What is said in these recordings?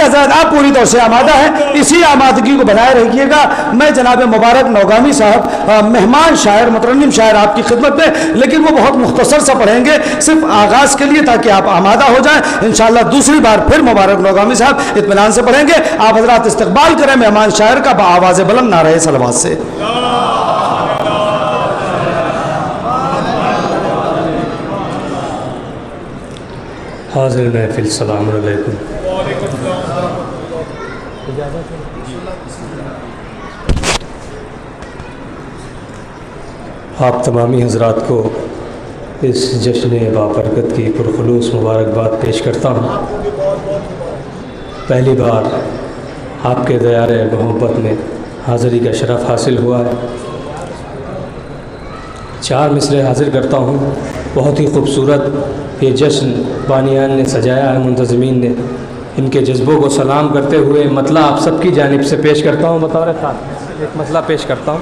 हजरत आप पूरी तौर से आमादा हैं, इसी आमादगी को बनाए रखिएगा। मैं जनाब मुबारक नौगामी साहब मेहमान शायर मुतरन्निम शायर आपकी खिदमत में, लेकिन वो बहुत मुख्तसर सा पढ़ेंगे सिर्फ आगाज़ के लिए, ताकि आप आमादा हो जाएं। इंशाअल्लाह दूसरी बार फिर मुबारक नौगामी साहब इत्मीनान से पढ़ेंगे। आप हजरात इस्तकबाल करें मेहमान शायर का आवाज़ बुलंद नारे सलवात से। हाज़िर महफिल सलाम अलैकुम। आप तमामी हज़रात को इस जश्न बाबरकत की पुरखुलूस मुबारकबाद पेश करता हूँ। पहली बार आपके दयारे मोहब्बत में हाज़िरी का शरफ़ हासिल हुआ है। 4 मिसरे हाज़िर करता हूँ। बहुत ही खूबसूरत ये जश्न बानियान ने सजाया है, मुंतज़मीन ने। इनके जज्बों को सलाम करते हुए मतला आप सबकी जानिब से पेश करता हूँ। बतौर ख़ास एक मतला पेश करता हूँ।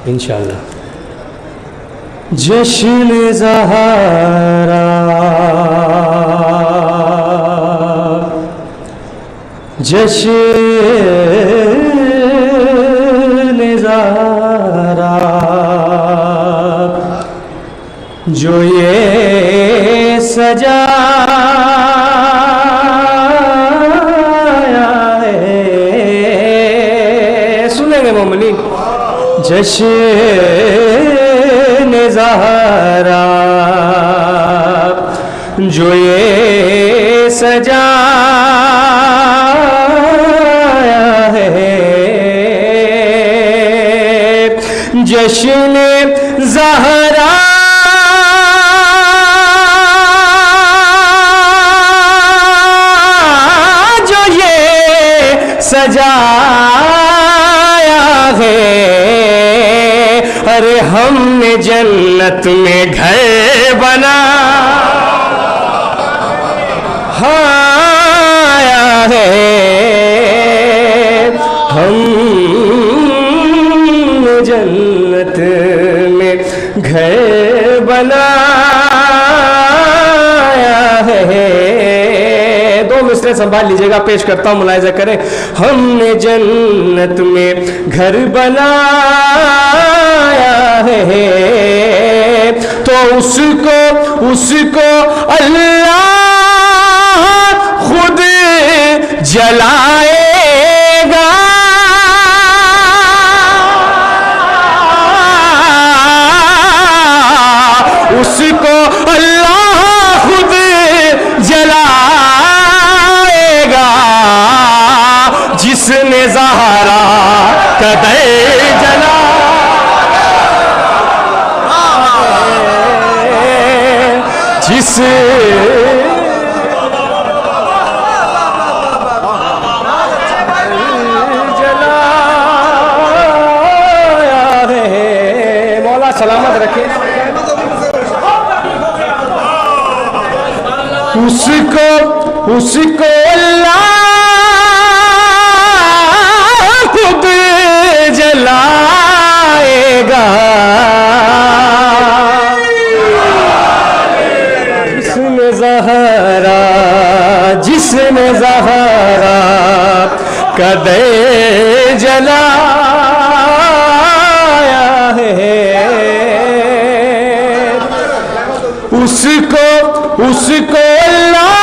इंशाअल्लाह। जश्न ज़हरा जश्न ज़हरा जो ये सजाया है, सुनेंगे मोमिनीन। जश्न ज़हरा जो ये सजाया है, जश्न ज़हरा जो ये सजाया है। अरे हमने जन्नत में घर बना आया है, हम जन्नत में घर बनाया है। 2 मिसरे संभाल लीजिएगा, पेश करता हूँ, मुलाहिज़ा करें। हमने जन्नत में घर बनाया है, तो उसको अल्लाह खुद जलाएगा। उसको अल्लाह खुद जलाएगा, जिसने ज़हरा का दर जला, जिस जलाया है। मौला सलामत रखे। उसको अल्लाह खुद जलाएगा, जिसने ज़हरा का दर जलाया है, उसको अल्लाह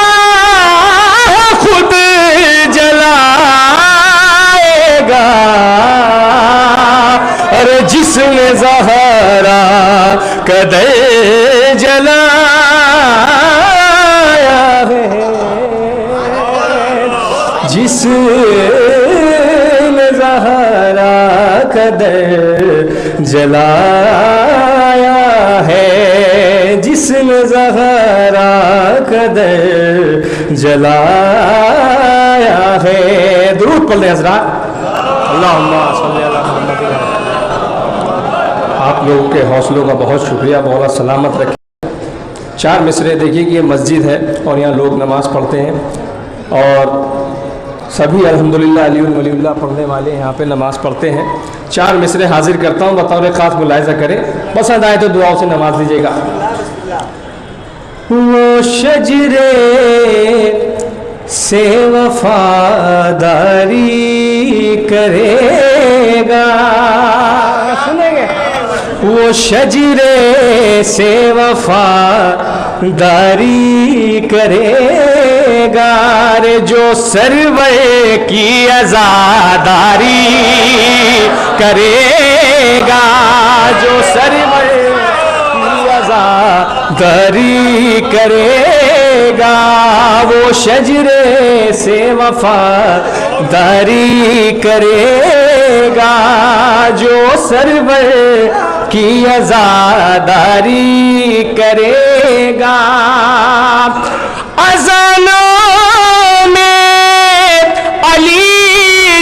खुद जलाएगा। अरे जिसने ज़हरा का दर जलाया है, जिसने ज़हरा का दर जलाया है, जिसने ज़हरा का दर जलाया है। दुरूद पढ़ लें हज़रात। अल्लाहुम्मा सल्ली अला मुहम्मद। आप लोगों के हौसलों का बहुत शुक्रिया, मौला सलामत रखे। 4 मिसरे देखिए कि ये मस्जिद है और यहाँ लोग नमाज़ पढ़ते हैं और सभी अल्हम्दुलिल्लाह अलीउल वलीउल्लाह पढ़ने वाले यहाँ पे नमाज़ पढ़ते हैं। 4 मिसरे हाजिर करता हूँ, बतौर ख़ास मुलाहिज़ा करें। पसंद आए तो दुआओं से नमाज लीजिएगा। वो शजरे से वफादारी करेगा, सुनेंगे, वो शजरे से वफादारी करेगा रे, जो सरवर की आज़ादारी करेगा, जो सरवर की आज़ादारी करेगा, वो शजरे से वफादारी करेगा, जो सरवर की आज़ादारी करेगा। अज़ानों में अली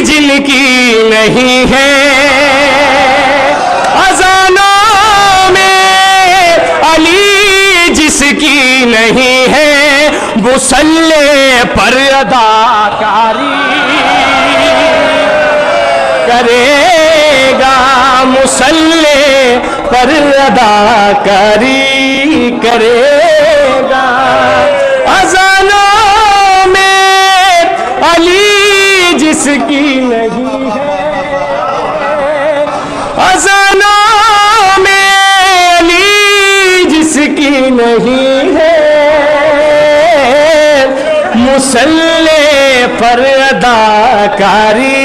जिनकी नहीं है, अज़ानों में अली जिसकी नहीं है, मुसल्ले पर अदाकारी करेगा, मुसल्ले पर अदाकारी करेगा। अज़ानों में अली जिसकी नहीं है, अज़ानों में अली जिसकी नहीं है, मुसल्ले पर अदाकारी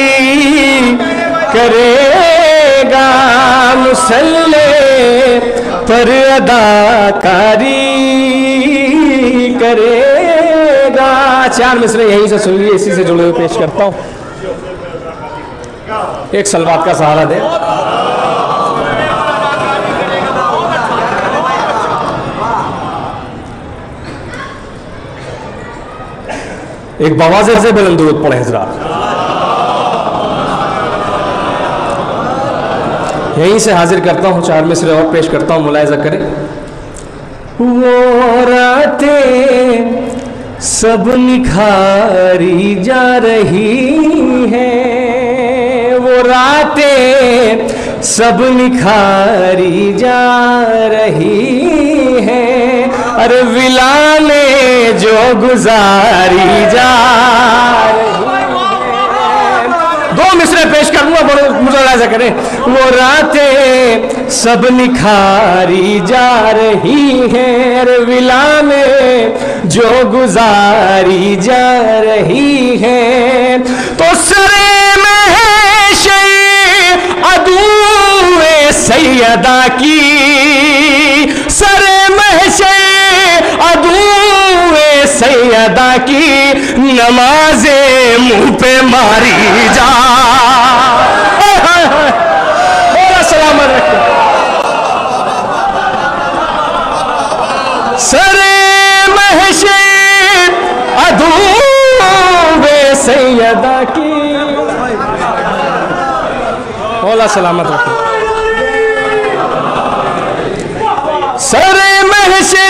करेगा, मुसल्ले पर अदाकारी करेगा। 4 मिसरे यहीं से सुन लिए, इसी से जुड़े हुए पेश करता हूँ। एक सलवात का सहारा दे। एक बवाज़े से बुलंद दुरूद पढ़े हज़रात। यहीं से हाजिर करता हूँ, 4 मिसरे और पेश करता हूँ, मुलाहिज़ा करें। वो रातें सब निखारी जा रही हैं, वो रातें सब निखारी जा रही हैं, अरे विलाने जो गुजारी जा रही हैं। 2 मिसरे पेश करूंगा, बड़े मुलाहिज़ा करें। वो रातें सब निखारी जा रही हैं, अरे विलाने जो गुजारी जा रही हैं, तो सरे महशे अदूए सैयदा की, सरे महशे अदूए सैयदा की, नमाज़े मुँह पे मारी जा। सलामत रखो। सरे महशे अदूए सैयदा की, मौला सलामत रखो। सरे महशे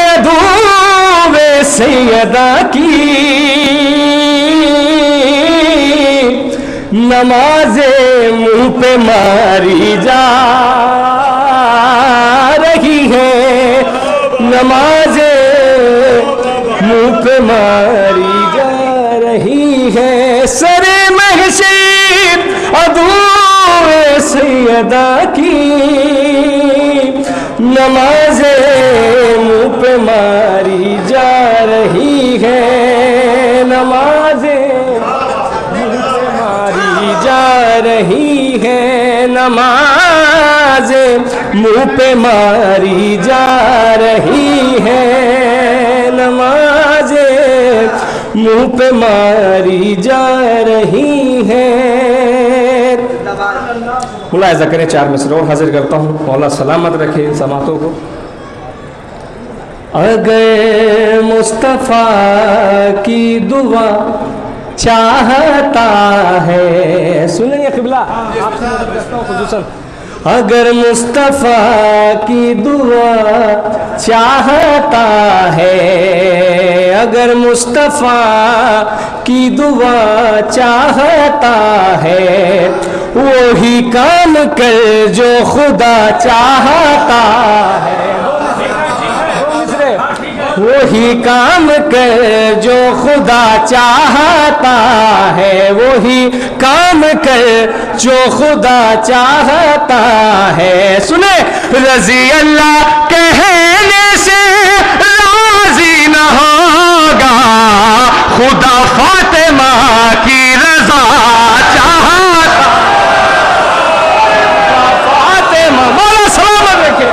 अदूए सैयदा की, नमाज़े मुँह पे मारी जा रही है, नमाज़े मुँह पे मारी जा रही है। सरे महशे अदूए सैयदा की, नमाज़े मुँह पे मारी जा रही है, नमाज़े जा रही है, नमाज़े मुँह पे मारी जा रही है, नमाज़े मुँह पे मारी जा रही है। मुलाहिज़ा करें, 4 मिसरे और हाजिर करता हूँ, मौला सलामत रखे इन समातों को। अगर मुस्तफ़ा की दुआ चाहता है, सुनेंगे क़िबला, अगर मुस्तफ़ा की दुआ चाहता है, अगर मुस्तफ़ा की दुआ चाहता है, वो ही काम कर जो खुदा चाहता है। वही काम कर जो खुदा चाहता है, वही काम कर जो खुदा चाहता है। सुने, रजी अल्लाह कहने से राजी न होगा, खुदा फातिमा की रजा चाहता। फातिमा मौला सलामत रखे।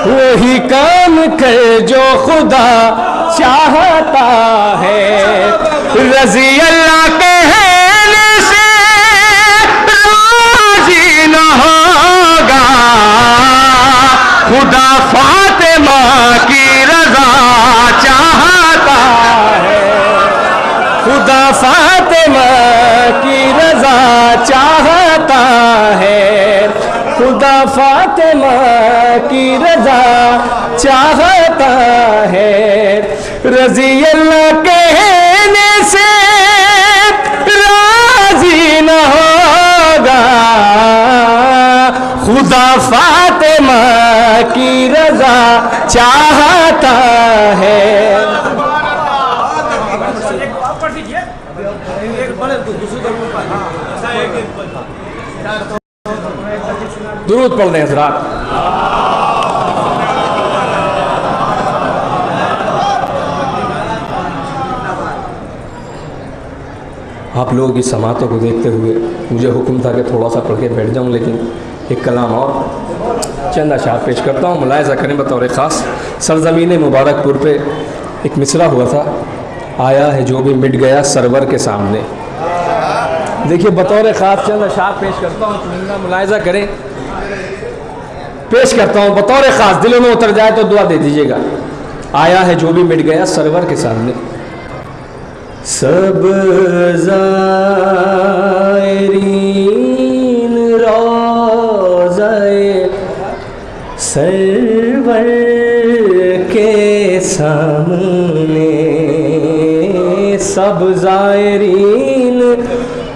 वही काम कर जो खुदा चाहता है, रजी अल्लाह कहने से राजी न होगा, खुदा फातिमा की रजा चाहता है, खुदा फातिमा की रजा चाहता है, खुदा फातिमा की रजा चाहता है। रजी अल्लाह कहने से राजी न होगा, खुदा फातिमा की रजा चाहता है। दुरूद पढ़ दें हज़रात। आप लोगों की समातों को देखते हुए मुझे हुक्म था कि थोड़ा सा पढ़ के बैठ जाऊं, लेकिन एक कलाम और चंद अशार पेश करता हूँ। मुलाहिज़ा करें बतौर ख़ास, सरज़मीन मुबारकपुर पे एक मिसरा हुआ था, आया है जो भी मिट गया सरवर के सामने। देखिए बतौर ख़ास चंद अशार पेश करता हूँ, चुनिंदा मुलाहिज़ा करें, पेश करता हूँ बतौर ख़ास, दिलों में उतर जाए तो दुआ दे दीजिएगा। आया है जो भी मिट गया सरवर के सामने। सब ज़ायरीन रोज़ाए सरवर के सामने, सब ज़ायरीन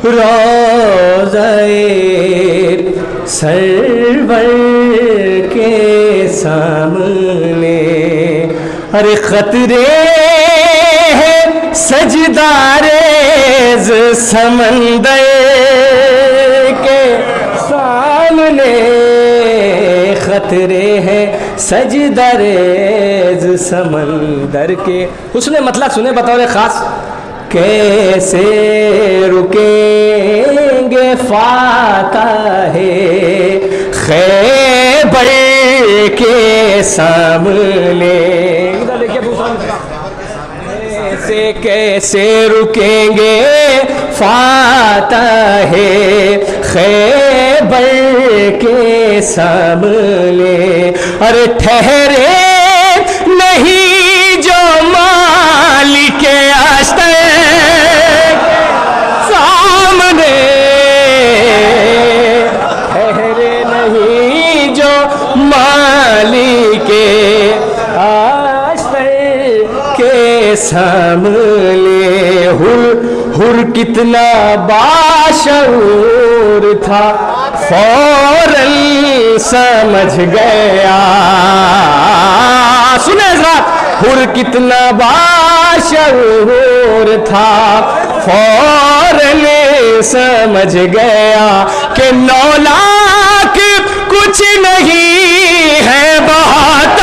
रोज़ाए सरवर के सामने। अरे खतरे सजदारेज समंदर के सामने, खतरे हैं सजदारेज समंदर के। उसने मतलब सुने बतौर ख़ास, कैसे रुकेंगे फातहे खैबर के सामने। इधर देखिए दूसरा मिसरा, कैसे रुकेंगे फातहे खैबर के सामने। अरे ठहरे नहीं जो मालिक अस्तर सामने, ठहरे नहीं जो मालिक सामने। हुर कितना बाशऊर था फौरन समझ गया। सुने हज़रात, हुर कितना बाशऊर था फौरन समझ गया कि 9 लाख कुछ नहीं है बहुत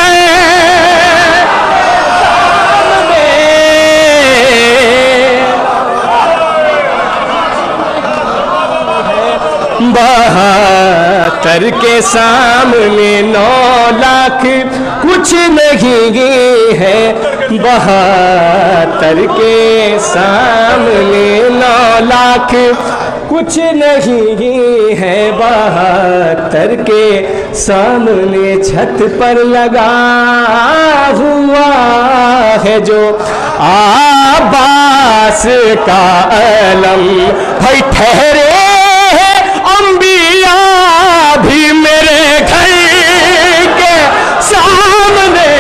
बहत्तर के सामने 9 लाख कुछ नहीं है। 72 के सामने 9 लाख कुछ नहीं है। 72 के सामने छत पर लगा हुआ है जो आबास का अलम। भाई ठहरे अंबिया भी मेरे घर के सामने,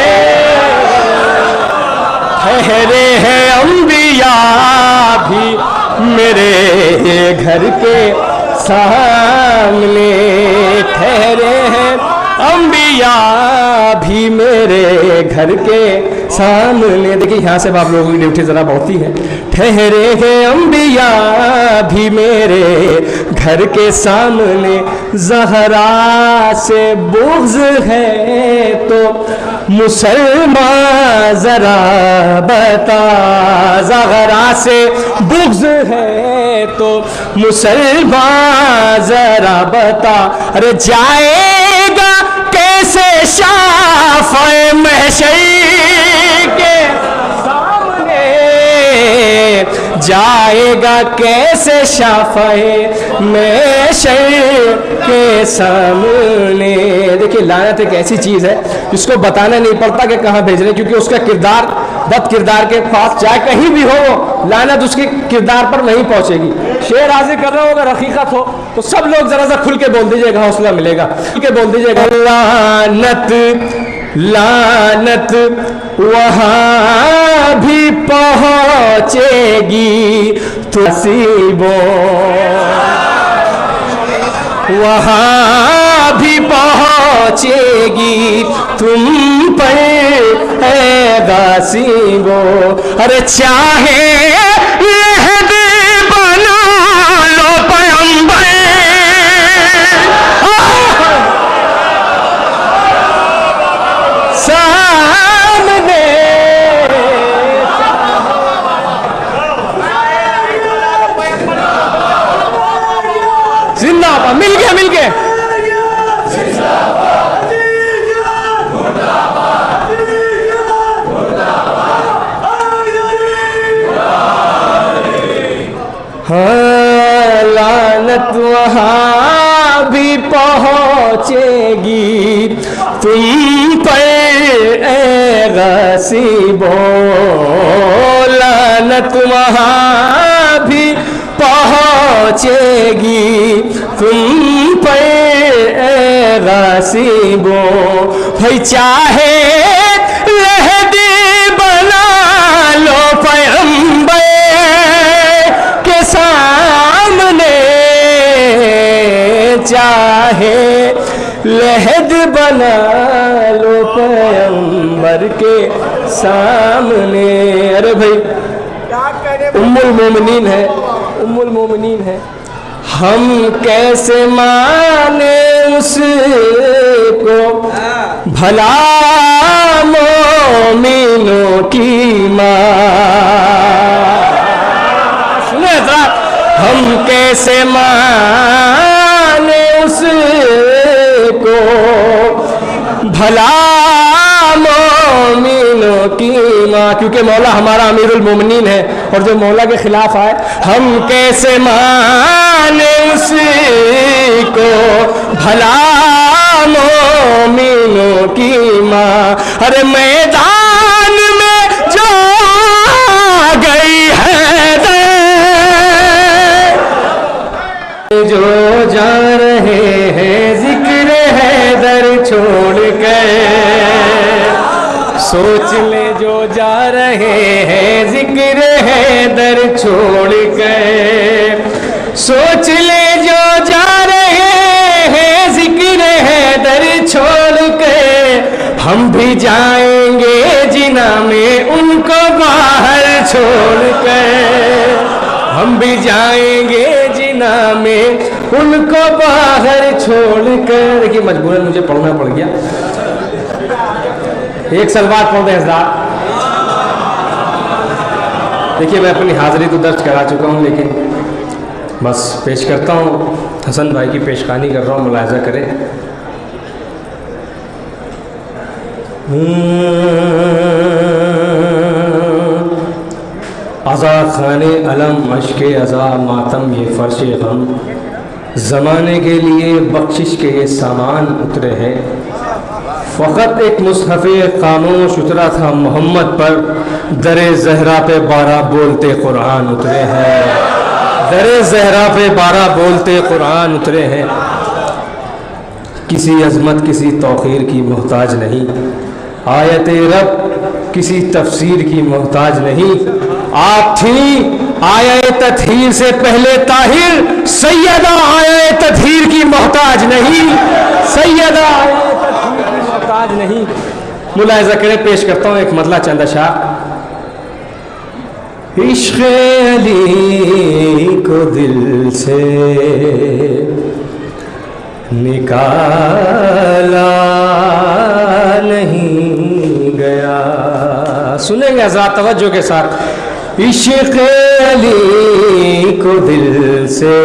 ठहरे हैं अंबिया मेरे घर के सामने ठहरे हैं अंबिया भी मेरे घर के सामने। देखिए यहाँ से आप लोगों की ड्यूटी ज़रा बढ़ती है। ठहरे हैं अंबिया भी मेरे घर के सामने, ज़हरा से बुग़्ज़ है तो मुसलमान ज़रा बता, ज़हरा से बुग़्ज़ है तो मुसलमान ज़रा बता। अरे जाएगा कैसे शाफ़े महशर के सामने, जाएगा कैसे शाफ़े महशर के सामने। देखिए लानत एक ऐसी चीज़ है जिसको बताना नहीं पड़ता कि कहाँ भेजने, क्योंकि उसका किरदार बद किरदार के पास चाहे कहीं भी हो, लानत उसके किरदार पर नहीं पहुँचेगी। शेर हाजिर कर रहा हो, अगर हकीकत हो तो सब लोग जरा सा खुल के बोल दीजिएगा, हौसला मिलेगा। खुल के बोल दीजिएगा लानत लानत वहाँ भी पहुँचेगी तो नसीबों, वहाँ भी पहुँचेगी तुम पर है गासिबो। अरे चाहे लहद बना लो पैगंबर, सामने जिंदाबाद, मिल गए मिल गए। हाँ लानत वहाँ भी पहुँचेगी तुम पर ए गासिबो, लानत वहाँ भी पहुँचेगी तुम पर ए गासिबो। भाई चाहे लहदी बना लो पैगंबर के सामने, चाहे लहद बना लो पैगंबर के सामने। अरे भाई उम्मुल मोमिनीन है, उम्मुल मोमिनीन है, हम कैसे माने उसको भला मोमिनों की माँ। सुने जरा, हम कैसे माने उसको भला मोमिनों की माँ, क्योंकि मौला हमारा अमीरुल मोमिनीन है और जो मौला के खिलाफ आए हम कैसे माने उसको भला मोमिनों की माँ। अरे मैदान में जो आ गई है जो जा रहे हैं जिक्र हैदर छोड़ कर, सोच ले जो जा रहे हैं जिक्र हैदर छोड़ कर, सोच ले जो जा रहे हैं जिक्र हैदर छोड़ कर, हम भी जाएंगे जिना में उनको बाहर छोड़ कर, हम भी जाएंगे जिना में उनको बाहर छोड़ कर। देखिए मजबूरन मुझे पढ़ना पड़ गया, एक सलवार पढ़ दें हज़रात। देखिए मैं अपनी हाज़िरी तो दर्ज करा चुका हूँ, लेकिन बस पेश करता हूँ, हसन भाई की पेशकानी कर रहा हूँ, मुलाहिज़ा करें। अज़ा खाने अलम अश्के अज़ा मातम ये फ़र्श गम, ज़माने के लिए बख्शिश के ये सामान उतरे हैं। फ़कत एक मुसहफ़े खामोश उतरा था मोहम्मद पर, दरे ज़हरा पे 12 बोलते कुरान उतरे हैं, दरे ज़हरा पे 12 बोलते कुरान उतरे हैं। किसी अज़मत किसी तौक़ीर की मोहताज नहीं, आयत रब किसी तफसीर की मोहताज नहीं। आप थी आया तत्हीर से पहले ताहिर, सैयदा आया तत्हीर की मोहताज नहीं, सैयदा आया तत्हीर की मोहताज नहीं। मुलाहिजा करें, पेश करता हूं एक मतला चंद अशार। इश्क़ अली को दिल से निकाला नहीं गया। सुनेंगे हज़रात तवज्जो के साथ। इश्क़ अली को दिल से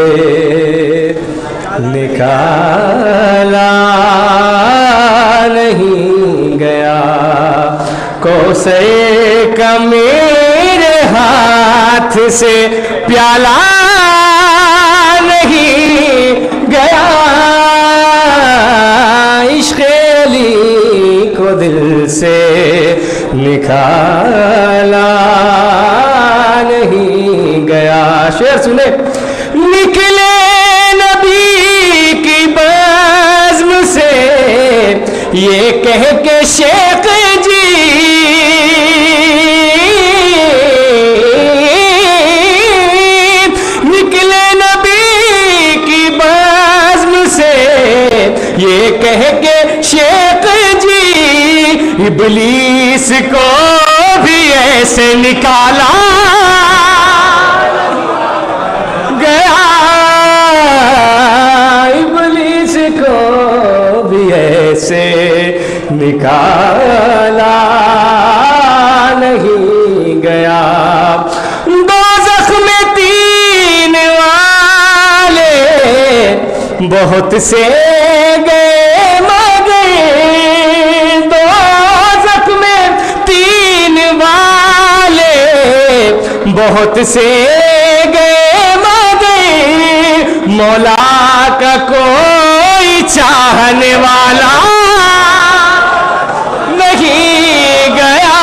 निकाला नहीं गया, कौसर का मेरे हाथ से प्याला नहीं गया। इश्क़ अली को दिल से निकाला नहीं गया। शेर सुने। निकले नबी की बज़्म से ये कह के शेख जी, निकले नबी की बज़्म से ये कह के शेख जी, इब्लीस को भी ऐसे निकाला गया, इब्लीस को भी ऐसे निकाला नहीं गया। दोज़ख में 3 वाले बहुत से गए मगर, दोज़ख में 3 वाले बहुत से गए मगर, मौला का कोई चाहने वाला नहीं गया,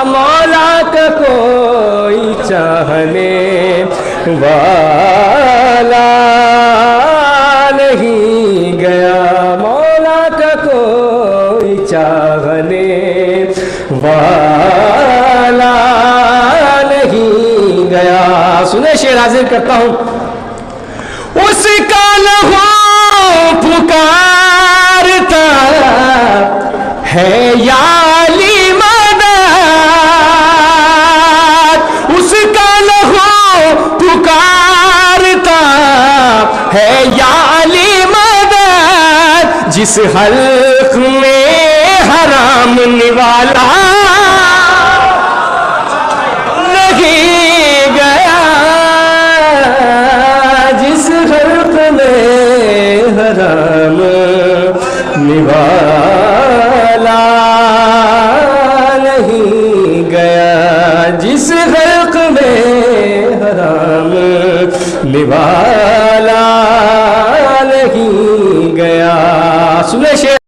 मौला का कोई चाहने वाला नहीं गया, मौला का कोई चाहने वाला नहीं गया। सुने शेर हाजिर करता हूं। उसका लहू पुकारता है या अली मदद, उसका लहू पुकारता है या अली मदद, जिस हल्क में हराम निवाला नहीं गया, जिस हल्क में हराम निवाला नहीं गया, जिस हल्क में हराम निवाला नहीं गया। सुने शेर।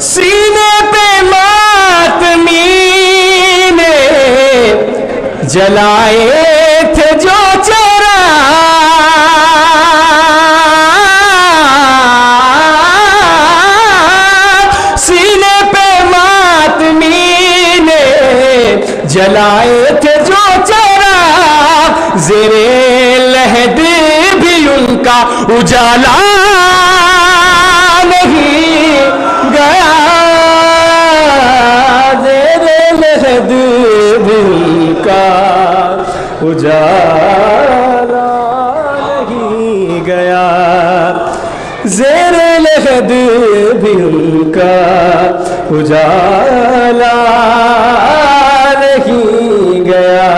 सीने पे मातमी ने जलाए थे जो चरा, सीने पे मातमी ने जलाए थे जो चरा, ज़ेरे लहद भी उनका उजाला नहीं गया, ज़ेरे लहद भी उनका उजाला नहीं गया, ज़ेरे लहद भी उनका उजाला नहीं गया।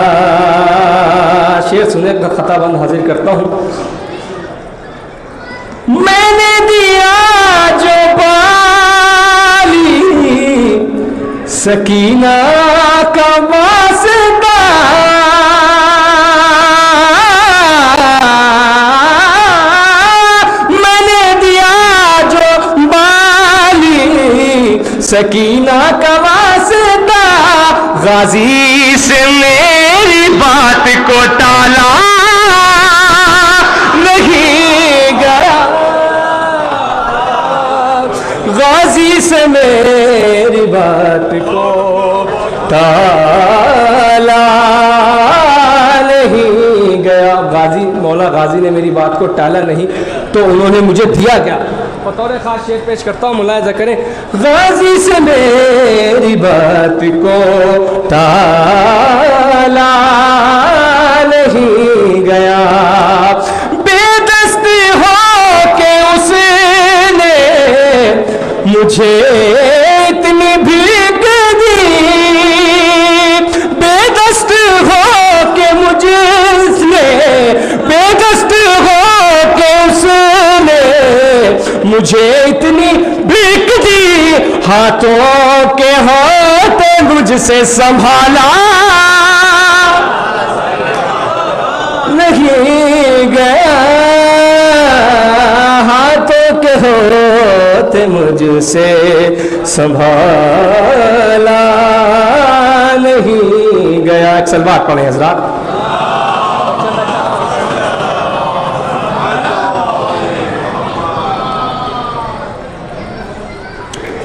शेर सुने का खताबंद हाजिर करता हूं। मैंने दिया जो बाली सकीना का वास्ता, मैंने दिया जो बाली सकीना का वास्ता, गाजी से मेरी बात को टाला नहीं गया, गाजी से मेरी बात को टाला बात को टाला नहीं, तो उन्होंने मुझे दिया क्या? बतौर खास शेर पेश करता हूँ, मुलाहिजा करें। गाजी से मेरी बात को टाला नहीं गया, बेदस्त हो के उसने मुझे इतनी भीख दी, बेदस्त हो के मुझे उसने, बेदस्त हो के उसने मुझे इतनी भीख दी, हाथों के हाथ मुझसे संभाला नहीं गया, हाथों के हाथ मुझसे संभाला नहीं गया। एक सलवात पढ़े हजरात।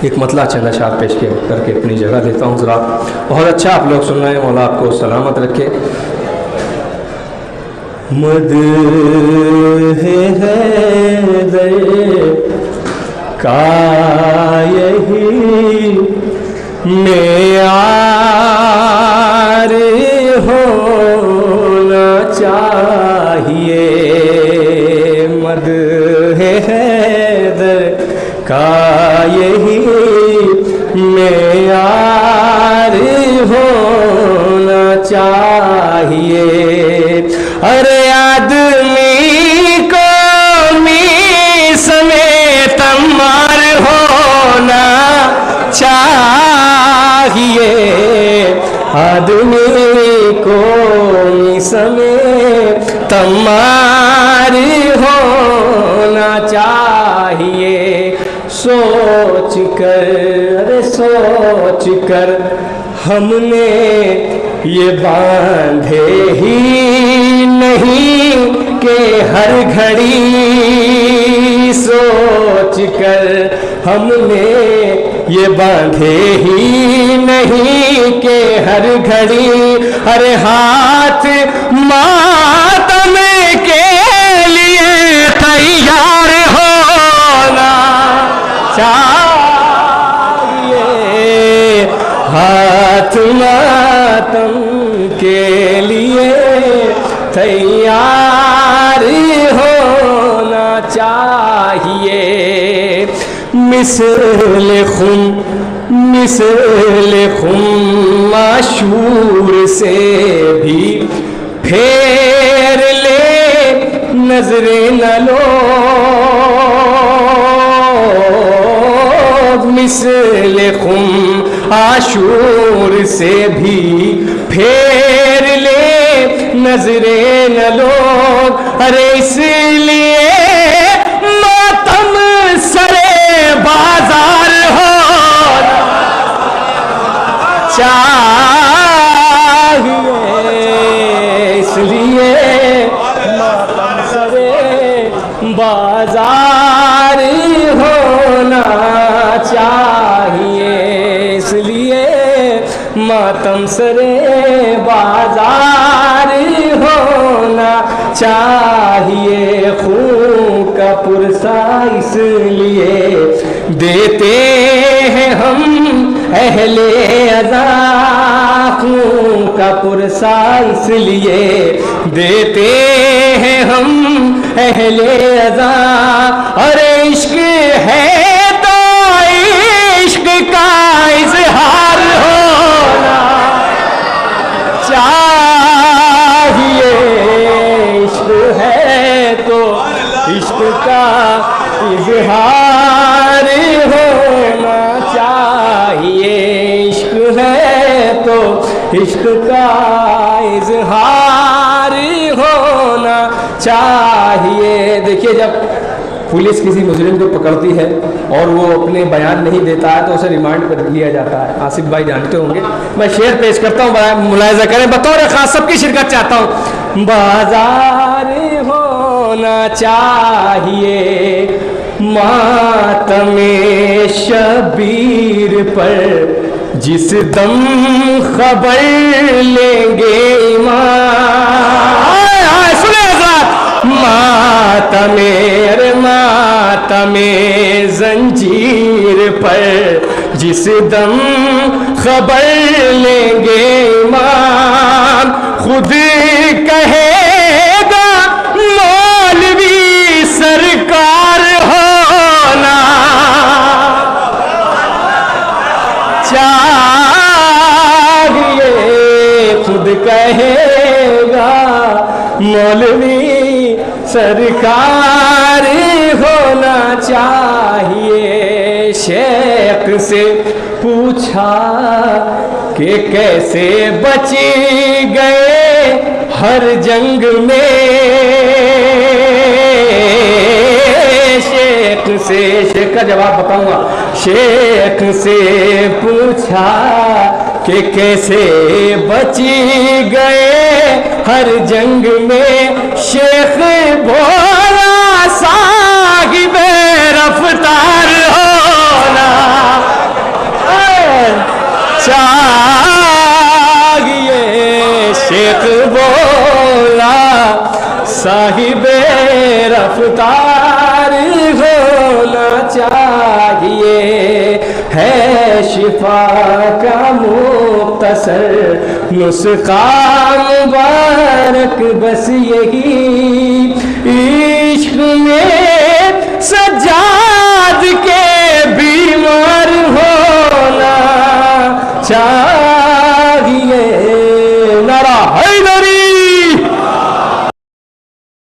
एक मतला चंद अशार पेश करके अपनी जगह देता हूँ ज़रा। बहुत अच्छा आप लोग सुन रहे हैं, मौला आपको सलामत रखे। हैदर का यही मेयार होना चाहिए, हैदर का यही मेयार होना चाहिए। अरे आदमी को मीस में तमार होना चाहिए, आदमी को मीस में तमार होना चाहिए। सोच कर, अरे सोच कर हमने ये बांधे ही नहीं कि हर घड़ी, सोच कर हमने ये बांधे ही नहीं कि हर घड़ी, अरे हाथ मातम के लिए तैयार होना चाहिए, हाथ मातम के लिए तैयार होना चाहिए। मिसल खुम माशूर से भी फेर ले नजरे न लो, मिसल खुम आशूर से भी फेर ले नजरे न लो, अरे इसलिए मातम सरे बाजार होना चाहिए, इसलिए मातम सरे बाजार होना चाहिए, इसलिए मातम सरे बाजार होना चाहिए। खून का पुरसा इसलिए देते हैं हम अहले अज़ा, खून का पुरसा इसलिए देते हैं हम अहले अज़ा, अरे इश्क है तो इश्क का इजहार होना चाहिए, इश्क है तो इश्क का इजहार होना चाहिए, इश्क है तो इश्क का इजहार होना चाहिए। देखिए, जब पुलिस किसी मुजरिम को पकड़ती है और वो अपने बयान नहीं देता है तो उसे रिमांड पर लिया जाता है। आसिफ भाई जानते होंगे, मैं शेर पेश करता हूँ, मुलाहिजा करें, बतौर खास सबकी शिरकत चाहता हूँ। बाजार होना चाहिए मातमे शबीर पर, जिस दम खबर लेंगे ईमान, सुने खबर जिस दम खबर लेंगे इमाम खुद कहेगा मौलवी सरकार होना चाहिए, खुद कहेगा मौलवी सरकार होना चाहिए। शेख से पूछा कि कैसे बच गए हर जंग में, शेख का जवाब बताऊंगा। शेख से पूछा कि कैसे बच गए हर जंग में, शेख बोला साहिबे रफ्तार होना चाहिए। शेख बोला साहिबे रफ्तार होना चाहिए। है शिफा का मुख्तसर नुस्खा मुबारक बस यही इश्क में